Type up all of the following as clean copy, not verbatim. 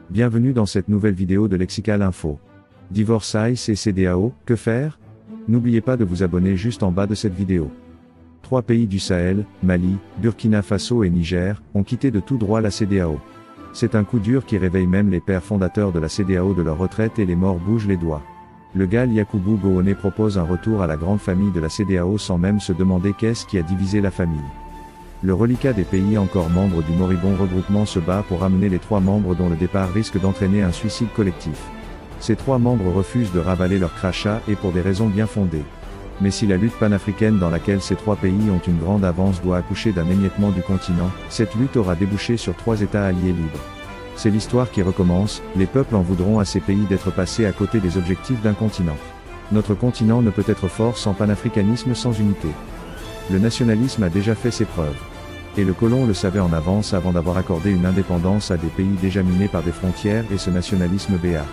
Bienvenue dans cette nouvelle vidéo de Lexical Info. Divorce ICE et CEDEAO, que faire? N'oubliez pas de vous abonner juste en bas de cette vidéo. 3 pays du Sahel, Mali, Burkina Faso et Niger, ont quitté de tout droit la CEDEAO. C'est un coup dur qui réveille même les pères fondateurs de la CEDEAO de leur retraite et les morts bougent les doigts. Le GAL Yakubu Gowon propose un retour à la grande famille de la CEDEAO sans même se demander qu'est-ce qui a divisé la famille. Le reliquat des pays encore membres du moribond regroupement se bat pour ramener les 3 membres dont le départ risque d'entraîner un suicide collectif. Ces 3 membres refusent de ravaler leur crachat et pour des raisons bien fondées. Mais si la lutte panafricaine dans laquelle ces 3 pays ont une grande avance doit accoucher d'un émiettement du continent, cette lutte aura débouché sur 3 États alliés libres. C'est l'histoire qui recommence, les peuples en voudront à ces pays d'être passés à côté des objectifs d'un continent. Notre continent ne peut être fort sans panafricanisme, sans unité. Le nationalisme a déjà fait ses preuves. Et le colon le savait en avance avant d'avoir accordé une indépendance à des pays déjà minés par des frontières et ce nationalisme béat.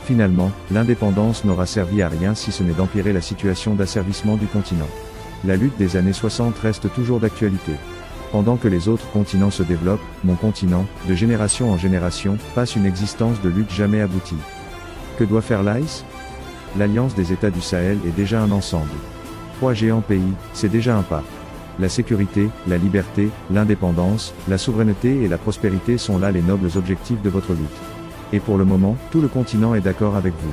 Finalement, l'indépendance n'aura servi à rien si ce n'est d'empirer la situation d'asservissement du continent. La lutte des années 60 reste toujours d'actualité. Pendant que les autres continents se développent, mon continent, de génération en génération, passe une existence de lutte jamais aboutie. Que doit faire l'ICE? L'Alliance des États du Sahel est déjà un ensemble. 3 géants pays, c'est déjà un pas. La sécurité, la liberté, l'indépendance, la souveraineté et la prospérité sont là les nobles objectifs de votre lutte. Et pour le moment, tout le continent est d'accord avec vous.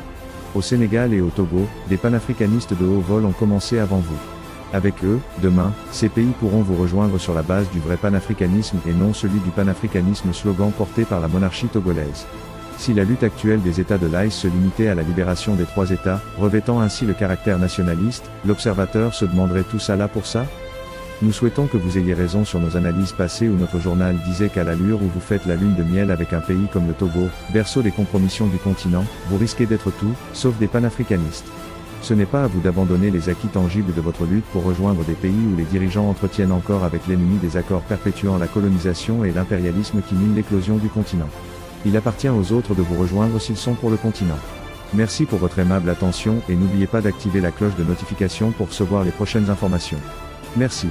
Au Sénégal et au Togo, des panafricanistes de haut vol ont commencé avant vous. Avec eux, demain, ces pays pourront vous rejoindre sur la base du vrai panafricanisme et non celui du panafricanisme slogan porté par la monarchie togolaise. Si la lutte actuelle des États de l'ICE se limitait à la libération des 3 États, revêtant ainsi le caractère nationaliste, l'observateur se demanderait tout ça là pour ça? Nous souhaitons que vous ayez raison sur nos analyses passées où notre journal disait qu'à l'allure où vous faites la lune de miel avec un pays comme le Togo, berceau des compromissions du continent, vous risquez d'être tout, sauf des panafricanistes. Ce n'est pas à vous d'abandonner les acquis tangibles de votre lutte pour rejoindre des pays où les dirigeants entretiennent encore avec l'ennemi des accords perpétuant la colonisation et l'impérialisme qui minent l'éclosion du continent. Il appartient aux autres de vous rejoindre s'ils sont pour le continent. Merci pour votre aimable attention et n'oubliez pas d'activer la cloche de notification pour recevoir les prochaines informations. Merci.